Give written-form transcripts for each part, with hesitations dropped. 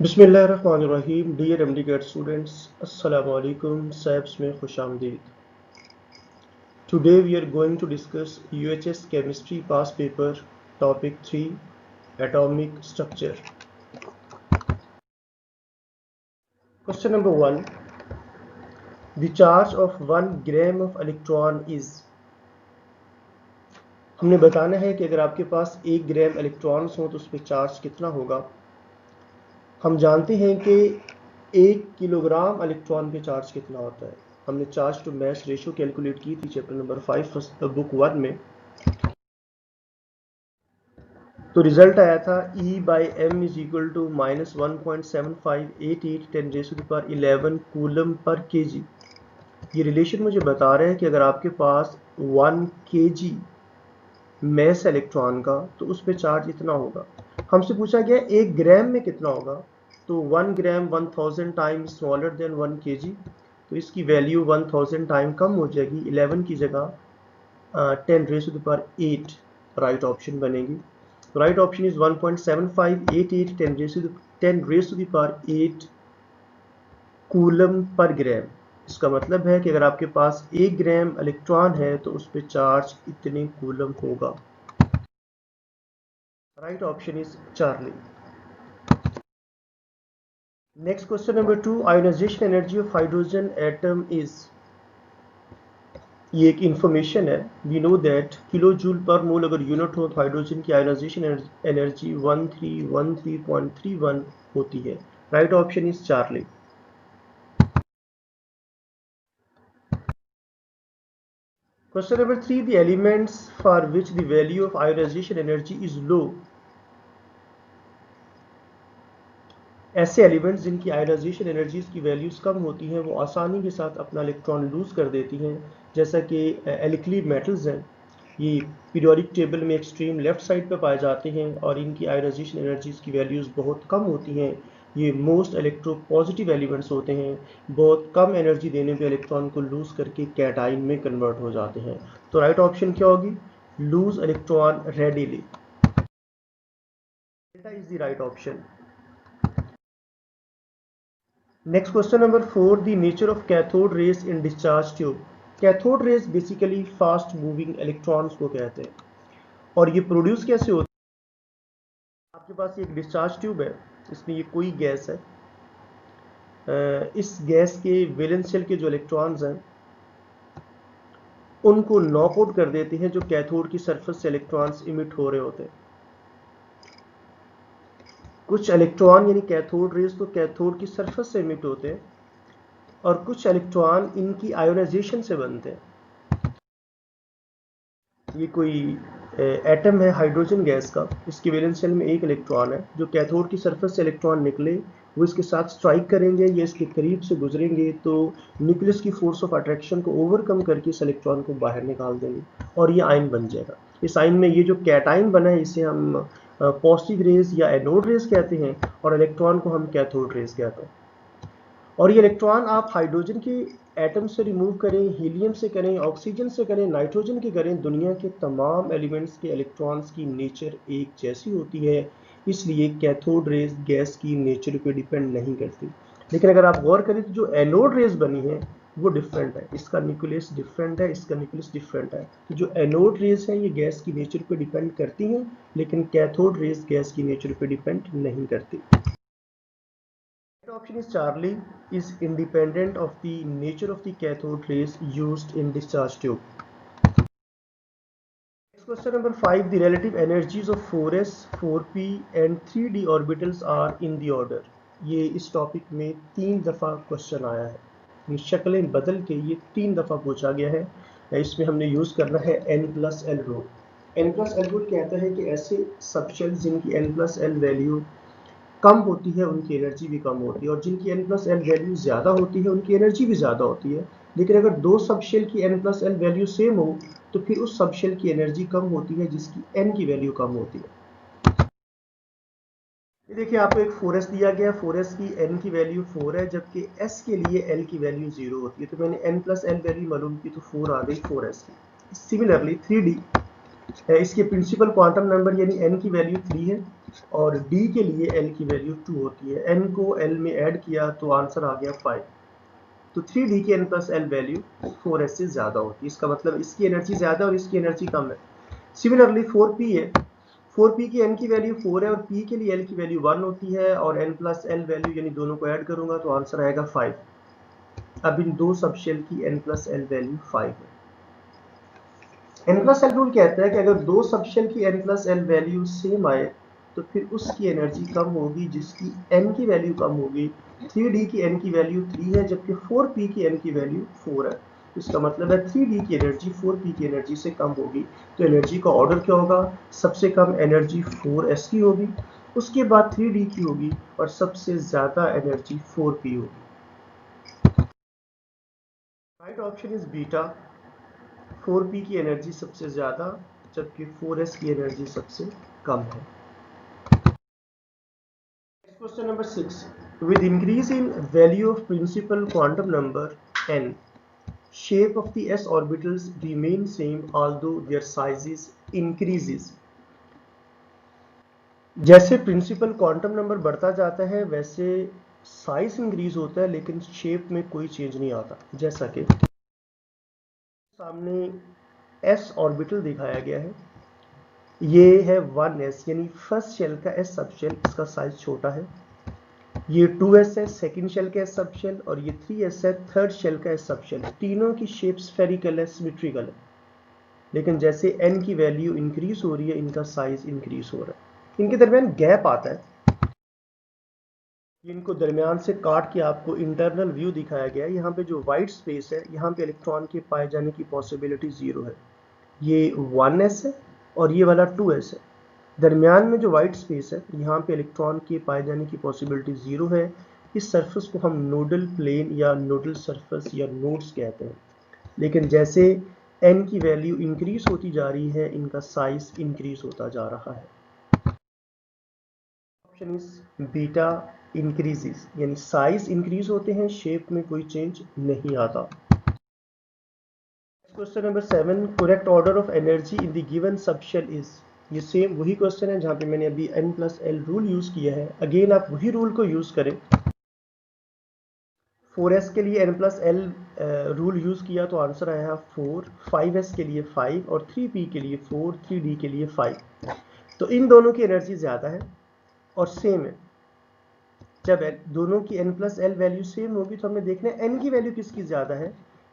बिस्मिल्लाहिर्रहमानिर्रहीम। Dear MD gate students, अस्सलामु अलैकुम। सैब्स में खुश आमदीद। Today we are going to discuss UHS chemistry past paper topic 3 atomic structure. Question number 1, the charge of 1 gram of electron is. हमने बताना है कि अगर आपके पास 1 ग्राम इलेक्ट्रॉन्स हो तो उस पर चार्ज कितना होगा। हम जानते हैं कि 1 किलोग्राम इलेक्ट्रॉन पे चार्ज कितना होता है। हमने charge to mass ratio calculate की थी चैप्टर नंबर 5 बुक 1 में। तो रिजल्ट आया था E/m is equal to -1.7588 10⁻11 coulomb per KG. ये रिलेशन मुझे बता रहे हैं कि अगर आपके पास 1 kg मैस इलेक्ट्रॉन का तो उस पर चार्ज इतना होगा। हमसे पूछा गया 1 ग्राम में कितना होगा, तो 1 ग्राम 1000 टाइम स्मॉलर देन 1 kg, तो इसकी वैल्यू 1000 टाइम कम हो जाएगी। 11 की जगह 10⁸8 राइट ऑप्शन बनेगी। Right option is 1.7588 10⁸8 coulomb per gram. इसका मतलब है कि अगर आपके पास 1 ग्राम इलेक्ट्रॉन है तो उस पर चार्ज इतने कूलम होगा। Right option is Charlie. Next question number 2, ionization energy of hydrogen atom is. ये एक इंफॉर्मेशन है। We know that kilo joule per mole अगर यूनिट हो तो हाइड्रोजन की आयोनाइजेशन एनर्जी 1313.31 होती है। Right option is Charlie. Question number 3, the elements for which the value of ionisation energy is low. ऐसे एलिमेंट्स जिनकी आयोनाइजेशन एनर्जीज की values कम होती हैं वो आसानी के साथ अपना इलेक्ट्रॉन लूज कर देती हैं, जैसा कि एल्कली मेटल्स हैं। ये पीरियोडिक टेबल में एक्सट्रीम लेफ्ट साइड पर पाए जाते हैं और इनकी आयोनाइजेशन एनर्जीज की वैल्यूज बहुत कम होती हैं। ये मोस्ट इलेक्ट्रो पॉजिटिव एलिमेंट्स होते हैं। बहुत कम एनर्जी देने पे इलेक्ट्रॉन को लूज करके कैटाइन में कन्वर्ट हो जाते हैं। तो राइट ऑप्शन क्या होगी, loose electron readily. Delta is the right option. Next question number 4, the nature of cathode rays in discharge tube. Cathode rays basically fast moving electrons को कहते हैं और ये प्रोड्यूस कैसे होते हैं। आपके पास एक डिस्चार्ज ट्यूब है, इसमें ये कोई गैस है। इस गैस के वैलेंस शेल के जो इलेक्ट्रॉन्स हैं उनको नॉकआउट कर देते हैं जो कैथोड की सरफेस से इलेक्ट्रॉन्स इमिट हो रहे होते हैं। कुछ इलेक्ट्रॉन यानी कैथोड रेज तो कैथोड की सरफेस से इमिट होते हैं और कुछ इलेक्ट्रॉन इनकी आयोनाइजेशन से बनते हैं। ये कोई एटम है हाइड्रोजन गैस का, इसके वैलेंस शेल में एक इलेक्ट्रॉन है। जो कैथोड की सरफेस से इलेक्ट्रॉन निकले वो इसके साथ स्ट्राइक करेंगे या इसके करीब से गुजरेंगे तो न्यूक्लियस की फोर्स ऑफ अट्रैक्शन को ओवरकम करके इस इलेक्ट्रॉन को बाहर निकाल देंगे और ये आयन बन जाएगा। इस आयन में ये जो कैटाइन बना है इसे हम पॉजिटिव रेज या एनोड रेज कहते हैं और इलेक्ट्रॉन को हम कैथोड रेज कहते हैं। और ये इलेक्ट्रॉन आप हाइड्रोजन के एटम से रिमूव करें, हीलियम से करें, ऑक्सीजन से करें, नाइट्रोजन के करें, दुनिया के तमाम एलिमेंट्स के इलेक्ट्रॉन्स की नेचर एक जैसी होती है, इसलिए कैथोड रेज गैस की नेचर पे डिपेंड नहीं करती। लेकिन अगर आप गौर करें तो जो एनोड रेज बनी है वो डिफरेंट है। इसका न्यूक्लियस डिफरेंट है, इसका न्यूक्लियस डिफरेंट है। तो जो एनोड रेज हैं ये गैस की नेचर पे डिपेंड करती हैं, लेकिन कैथोड रेज गैस की नेचर पे डिपेंड नहीं करती। Option is Charlie is independent of the nature of the cathode rays used in discharge tube. Next question number 5, the relative energies of 4s, 4p and 3d orbitals are in the order. ये इस topic में 3 दफ़ा question आया है। ये शक्लें बदल के ये 3 दफ़ा पूछा गया है। इसमें हमने यूज़ करना है n+l रूल। n+l रूल कहता है कि ऐसे सबशेल जिनकी n+l वैल्यू कम होती है उनकी एनर्जी भी कम होती है और जिनकी n+l वैल्यू ज़्यादा होती है उनकी एनर्जी भी ज़्यादा होती है। लेकिन अगर दो सबशेल की n+l वैल्यू सेम हो तो फिर उस सबशेल की एनर्जी कम होती है जिसकी n की वैल्यू कम होती है। ये देखिए आपको एक 4s दिया गया, 4s की n की वैल्यू 4 है जबकि s के लिए l की वैल्यू 0 होती है। तो मैंने n+l वैल्यू मालूम की तो 4 आ गई 4s की। सिमिलरली 3d इसके प्रिंसिपल क्वांटम नंबर यानी n की वैल्यू 3 है और d के लिए l की वैल्यू 2 होती है। n को l में ऐड किया तो आंसर आ गया 5। तो 3d की n plus l value 4s से ज़्यादा होती है। इसका मतलब इसकी एनर्जी ज़्यादा और इसकी एनर्जी कम है। सिमिलरली 4p है, 4p की n की वैल्यू 4 है और p के लिए l की वैल्यू 1 होती है और n प्लस l वैल्यू यानी दोनों को ऐड करूंगा तो आंसर आएगा 5। अब इन दो सबशेल की n प्लस l वैल्यू 5 है। n प्लस एल रूल कहता है कि अगर दो सबशेल की n plus L value same आए तो फिर उसकी एनर्जी कम होगी जिसकी n की वैल्यू कम होगी। 3d की n की वैल्यू 3 है जबकि 4p की n की वैल्यू 4 है। इसका मतलब है 3d की एनर्जी 4p की एनर्जी से कम होगी। तो एनर्जी का ऑर्डर क्या होगा? सबसे कम एनर्जी 4s की होगी, उसके बाद 3d की होगी और सबसे ज्यादा एनर्जी 4p होगी। Right option is beta. 4p की एनर्जी सबसे ज़्यादा जबकि 4s की एनर्जी सबसे कम है। Question number 6, with increase in value of principal quantum number n, shape of the s orbitals remain same although their sizes increases। जैसे प्रिंसिपल क्वांटम नंबर बढ़ता जाता है वैसे साइज इंक्रीज होता है लेकिन शेप में कोई चेंज नहीं आता। जैसा कि सामने s ऑर्बिटल दिखाया गया है, ये है 1s यानी फर्स्ट शेल का s सबशेल, इसका साइज छोटा है। ये 2s है सेकंड शेल का s सबशेल और ये 3s है थर्ड शेल का s सबशेल। तीनों की शेप स्फेरिकल है, सिमेट्रिकल है, लेकिन जैसे n की वैल्यू इंक्रीज हो रही है इनका साइज इंक्रीज हो रहा है। इनके दरमियान गैप आता है, इनको दरमियान से काट के आपको इंटरनल व्यू दिखाया गया है। यहाँ पे जो वाइट स्पेस है यहाँ पे इलेक्ट्रॉन के पाए जाने की पॉसिबिलिटी 0 है। ये 1s है और ये वाला 2s है। दरमियान में जो वाइट स्पेस है यहाँ पे इलेक्ट्रॉन के पाए जाने की पॉसिबिलिटी 0 है। इस सरफेस को हम नोडल प्लेन या नोडल सरफेस या नोड्स कहते हैं। लेकिन जैसे n की वैल्यू इंक्रीज होती जा रही है इनका साइज इंक्रीज होता जा रहा है। ऑप्शन इज बीटा इंक्रीजेस, यानी साइज इंक्रीज होते हैं, शेप में कोई चेंज नहीं आता। Question number 7, correct order of energy in the given subshell is. ये सेम वही क्वेश्चन है जहां पे मैंने अभी n plus L rule use किया है। अगेन आप वही रूल को यूज करें। 4s के लिए n plus L rule use किया तो आंसर आया 4, 5s के लिए 5 और 3p के लिए 4, 3d के लिए 5। तो इन दोनों की एनर्जी ज्यादा है और सेम है। जब दोनों की n plus L value same होगी तो हमने देखना है n की वैल्यू किसकी ज्यादा है।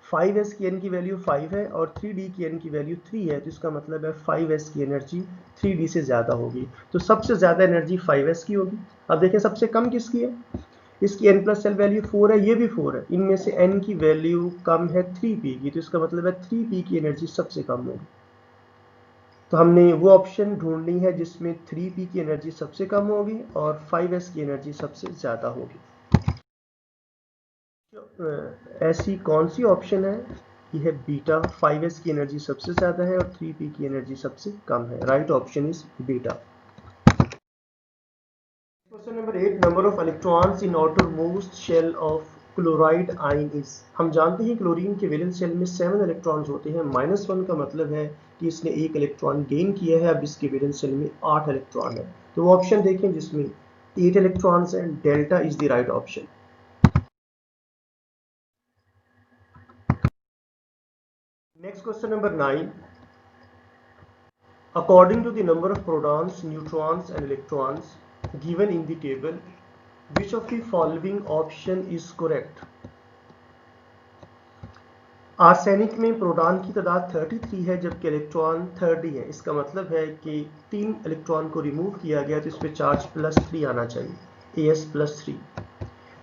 5s की n की वैल्यू 5 है और 3d की n की वैल्यू 3 है, तो इसका मतलब है 5s की एनर्जी 3d से ज्यादा होगी। तो सबसे ज्यादा एनर्जी 5s की होगी। अब देखें सबसे कम किसकी है। इसकी n प्लस एल वैल्यू 4 है, ये भी 4 है। इनमें से n की वैल्यू कम है 3p की, तो इसका मतलब है 3p की एनर्जी सबसे कम होगी। तो हमने वो ऑप्शन ढूंढनी है जिसमें 3p की एनर्जी सबसे कम होगी और 5s की एनर्जी सबसे ज़्यादा होगी। ऐसी कौन सी ऑप्शन है? ये है बीटा। 5s की एनर्जी सबसे ज़्यादा है और 3p की एनर्जी सबसे कम है। Right option is beta. Question number 8, number of electrons in outermost shell of chloride ion is. हम जानते हैं क्लोरीन के वैलेंस शेल में 7 इलेक्ट्रॉन्स होते हैं। -1 का मतलब है कि इसने एक इलेक्ट्रॉन गेन किया है। अब इसके वैलेंस शेल में 8 इलेक्ट्रॉन है। तो वो ऑप्शन देखें जिसमें 8 इलेक्ट्रॉन्स हैं। Delta is the right option. Next question number 9, according to the number of protons, neutrons and electrons given in the table, which of the following option is correct? Arsenic में proton की तादाद 33 है जबकि electron 30 है। इसका मतलब है कि 3 इलेक्ट्रॉन को रिमूव किया गया तो इस पे चार्ज +3 आना चाहिए, As+3।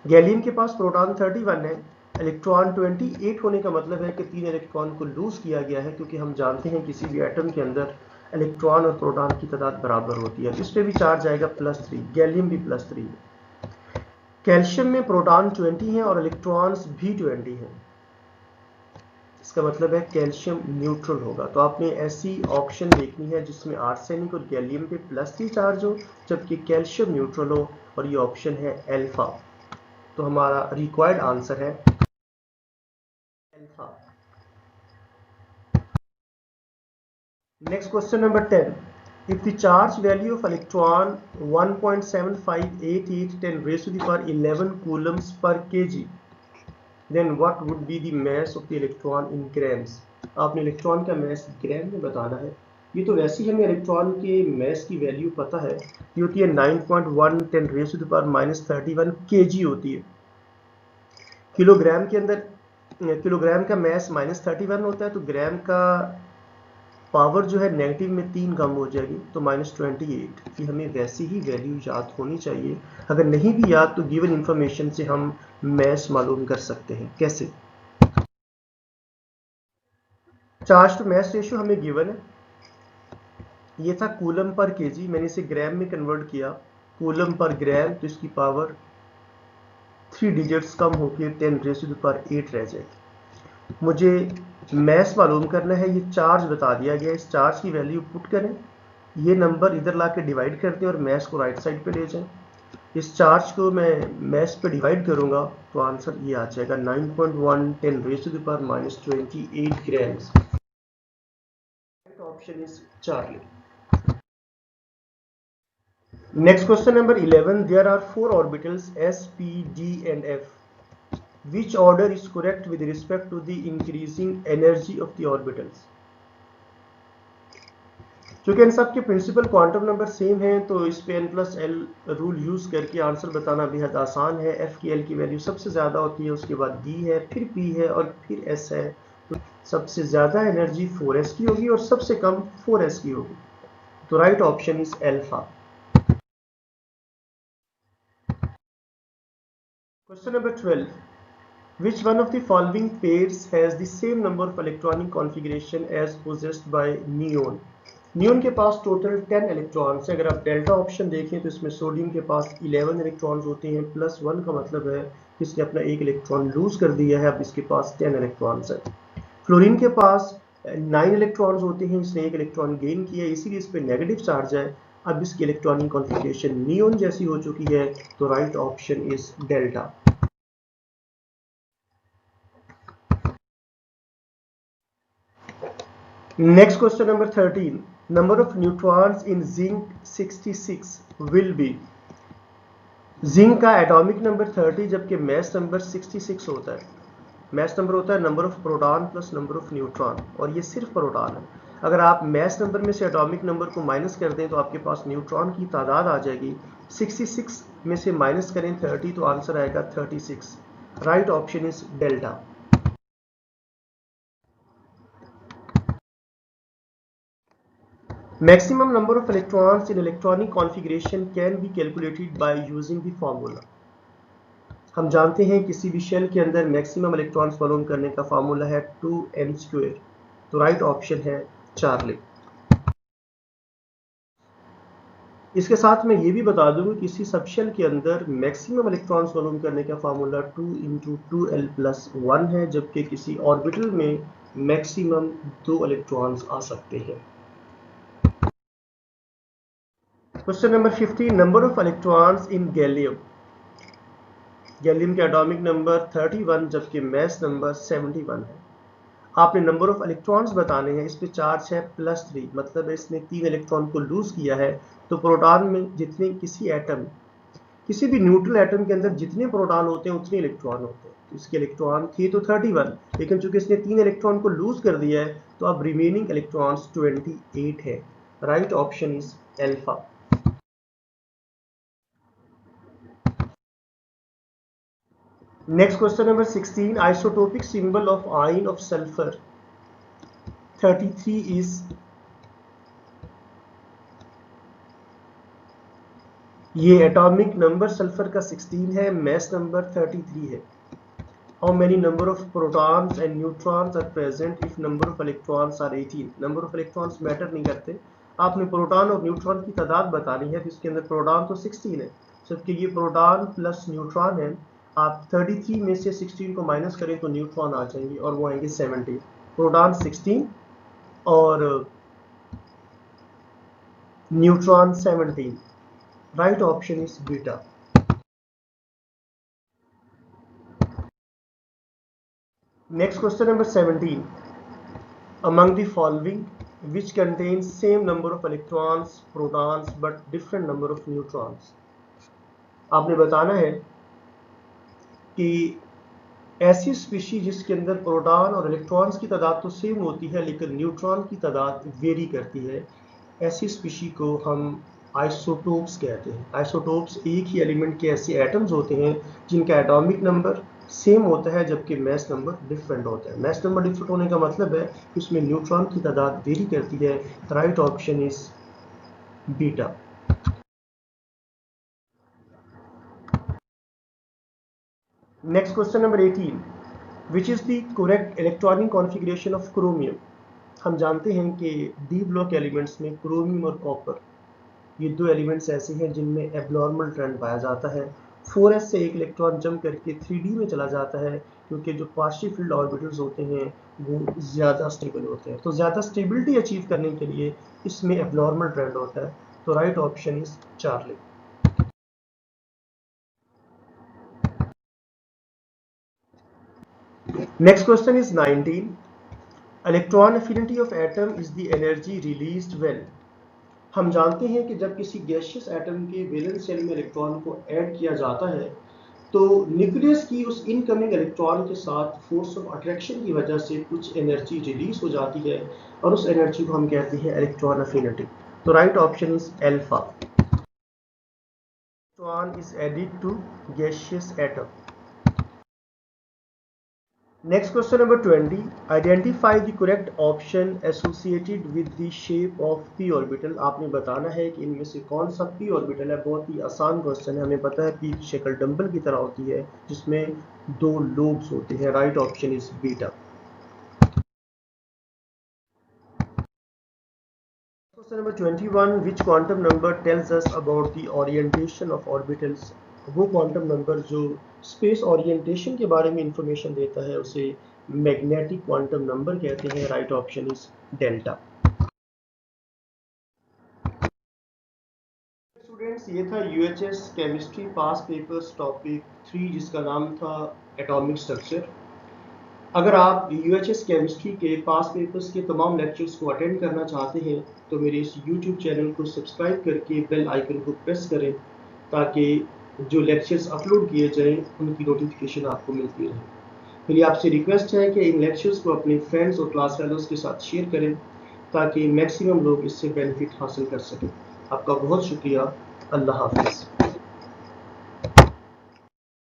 गैलियम के पास प्रोटॉन 31 है, इलेक्ट्रॉन 28 होने का मतलब है कि 3 इलेक्ट्रॉन को लूज किया गया है, क्योंकि हम जानते हैं किसी भी एटम के अंदर इलेक्ट्रॉन और प्रोटॉन की तादाद बराबर होती है। इस पे भी चार्ज आएगा +3, गैलियम भी +3 है। कैल्शियम में प्रोटॉन 20 है और इलेक्ट्रॉन्स भी 20 हैं। इसका मतलब है कैल्शियम न्यूट्रल होगा। तो आपने ऐसी ऑप्शन देखनी है जिसमें आर्सेनिक और गैलियम पे +3 चार्ज हो जबकि कैल्शियम न्यूट्रल हो, और ये ऑप्शन है अल्फा। तो हमारा रिक्वायर्ड आंसर है alpha. Next question number 10. If the charge value of electron 1.758810 raised to the power 11 coulombs per kg, then what would be the mass of the electron in grams? आपने electron का मास ग्राम में बताना है। ये तो वैसे ही हमें इलेक्ट्रॉन के मास की वैल्यू पता है, ये होती है 9.110 raise to the power -31 kg होती है। किलोग्राम के अंदर किलोग्राम का मास -31 होता है, तो ग्राम का पावर जो है नेगेटिव में 3 कम हो जाएगी, तो -28। ये हमें वैसी ही वैल्यू याद होनी चाहिए। अगर नहीं भी याद तो गिवन इंफॉर्मेशन से हम मास मालूम कर सकते हैं। कैसे? चार्ज टू मास रेशियो हमें गिवन है, ये था कूलम पर केजी, मैंने इसे ग्राम में कन्वर्ट किया, कूलम पर ग्राम, तो इसकी पावर 3 डिजिट्स कम होकर 10 रेज़ टू द पावर 8 रह जाएगी। मुझे मास मालूम करना है, ये चार्ज बता दिया गया, इस चार्ज की वैल्यू पुट करें, ये नंबर इधर ला के डिवाइड करते हैं और मास को राइट साइड पे ले जाएं। इस चार्ज को मैं मास पे डिवाइड करूंगा तो आंसर ये आ जाएगा 9.110 raise to the power -28 grams. Option is Charlie. Next question number 11. There are 4 orbitals S, P, D and F. Which order is correct with respect to the increasing energy of the orbitals? क्योंकि इन सब के principal quantum number same हैं, तो इस पे n+l rule use करके answer बताना बेहद आसान है। F की L की वैल्यू सबसे ज्यादा होती है, उसके बाद D है, फिर P है और फिर S है। तो सबसे ज्यादा एनर्जी 4s की होगी और सबसे कम 4s की होगी, तो right option is alpha. Question number 12. Which one of the following pairs has the same number of electronic configuration as possessed by neon? Neon के पास टोटल 10 इलेक्ट्रॉन्स है। अगर आप डेल्टा ऑप्शन देखें तो इसमें सोडियम के पास 11 इलेक्ट्रॉन्स होते हैं, +1 का मतलब है कि इसने अपना एक इलेक्ट्रॉन लूज कर दिया है, अब इसके पास 10 इलेक्ट्रॉन्स है। फ्लोरीन के पास 9 इलेक्ट्रॉन्स होते हैं, इसने एक इलेक्ट्रॉन गेन किया, इसीलिए इस पर नेगेटिव चार्ज है। अब इसकी इलेक्ट्रॉनिक कॉन्फ़िगरेशन नियोन जैसी हो चुकी है, तो right option is delta. Next question number 13. Number of neutrons in zinc 66 will be. Zinc का एटॉमिक नंबर 30 जबकि मास नंबर 66 होता है। मास नंबर होता है number of proton plus number of neutron, और ये सिर्फ प्रोटॉन है। अगर आप मास नंबर में से एटॉमिक नंबर को माइनस कर दें तो आपके पास न्यूट्रॉन की तादाद आ जाएगी। 66 में से माइनस करें 30 तो आंसर आएगा 36। Right option is delta. Maximum number of electrons in electronic configuration can be calculated by using the formula. हम जानते हैं किसी भी शेल के अंदर मैक्सिमम इलेक्ट्रॉन्स मालूम करने का फार्मूला है 2n², तो राइट ऑप्शन है चार्ली। इसके साथ मैं ये भी बता दूं कि किसी सब शेल के अंदर मैक्सिमम इलेक्ट्रॉन्स मालूम करने का फार्मूला 2 × 2l+1 है, जबकि किसी ऑर्बिटल में मैक्सिमम 2 इलेक्ट्रॉन्स आ सकते हैं। Question number 15. Number of electrons in gallium. Gallium का एटॉमिक नंबर 31 जबकि मास नंबर 71 है। आपने नंबर ऑफ इलेक्ट्रॉन्स बताने हैं, इस पे चार्ज है +3, मतलब इसने 3 इलेक्ट्रॉन को लूज किया है। तो प्रोटॉन में जितने किसी भी न्यूट्रल एटम के अंदर जितने प्रोटॉन होते हैं उतने इलेक्ट्रॉन होते हैं। तो इसके इलेक्ट्रॉन थे तो 31, लेकिन चूंकि इसने 3 इलेक्ट्रॉन को लूज कर दिया है तो अब रिमेनिंग इलेक्ट्रॉन्स 28 है। Right option is alpha. Next question number 16. Isotopic symbol of ion of sulfur 33 is. ये एटॉमिक नंबर सल्फर का 16 है, मास नंबर 33 है। How many number of protons and neutrons are present if number of electrons are 18? Number of electrons matter नहीं करते, आपने proton और neutron की तादाद बतानी है। तो इसके अंदर प्रोटॉन तो 16 है, जबकि ये प्रोटॉन प्लस न्यूट्रॉन है। आप 33 में से 16 को माइनस करें तो न्यूट्रॉन आ जाएंगे और वो आएंगे 17। प्रोटॉन 16 और neutron 17। Right option is beta. Next question number 17. Among the following, which contains same number of electrons, protons but different number of neutrons। आपने बताना है कि ऐसी स्पीशी जिसके अंदर प्रोटॉन और इलेक्ट्रॉन्स की तादाद तो सेम होती है लेकिन न्यूट्रॉन की तादाद वेरी करती है, ऐसी स्पीशी को हम आइसोटोप्स कहते हैं। आइसोटोप्स एक ही एलिमेंट के ऐसे एटम्स होते हैं जिनका एटॉमिक नंबर सेम होता है जबकि मास नंबर डिफरेंट होता है। मास नंबर डिफरेंट होने का मतलब है कि उसमें न्यूट्रॉन की तादाद वेरी करती है। Right option is beta. Next question number 18, which is the correct electronic configuration of chromium. हम जानते हैं कि डी ब्लॉक एलिमेंट्स में क्रोमियम और कॉपर ये दो एलिमेंट्स ऐसे हैं जिनमें एबनॉर्मल ट्रेंड पाया जाता है। 4s से एक इलेक्ट्रॉन जंप करके 3d में चला जाता है क्योंकि जो पार्शियल फील्ड ऑर्बिटल्स होते हैं वो ज़्यादा स्टेबल होते हैं। तो ज़्यादा स्टेबिलिटी अचीव करने के लिए इसमें एबनॉर्मल ट्रेंड होता है। तो right option is Charlie. Next question is 19, electron affinity of atom is the energy released when. हम जानते हैं कि जब किसी गैसियस एटम के वैलेंस शेल में इलेक्ट्रॉन को ऐड किया जाता है तो न्यूक्लियस की उस इनकमिंग इलेक्ट्रॉन के साथ फोर्स ऑफ अट्रैक्शन की वजह से कुछ एनर्जी रिलीज हो जाती है और उस एनर्जी को हम कहते हैं इलेक्ट्रॉन एफिनिटी। तो right option is alpha. Electron is added to gaseous atom. Next question number 20, identify the correct option associated with the shape of p orbital। आपने बताना है कि इनमें से कौन सा p orbital है। बहुत ही आसान क्वेश्चन है। हमें पता है p की शक्ल डंबल की तरह होती है जिसमें दो लोब्स होते हैं। Right option is beta. Question number 21, which quantum number tells us about the orientation of orbitals। वो क्वांटम नंबर जो स्पेस ओरिएंटेशन के बारे में इंफॉर्मेशन देता है उसे मैग्नेटिक क्वांटम नंबर कहते हैं। Right option is delta. Students, ये था यूएचएस केमिस्ट्री पास पेपर्स टॉपिक 3 जिसका नाम था एटॉमिक स्ट्रक्चर। अगर आप यूएचएस केमिस्ट्री के पास पेपर्स के तमाम लेक्चर्स को अटेंड करना चाहते हैं तो मेरे इस यूट्यूब चैनल को सब्सक्राइब करके बेल आइकन को प्रेस करें ताकि जो लेक्चर्स अपलोड किए जाएं उनकी नोटिफिकेशन आपको मिलती रहे। मेरी आपसे रिक्वेस्ट है कि इन लेक्चर्स को अपने फ्रेंड्स और क्लास फेलोज के साथ शेयर करें ताकि मैक्सिमम लोग इससे बेनिफिट हासिल कर सकें। आपका बहुत शुक्रिया। अल्लाह हाफिज़।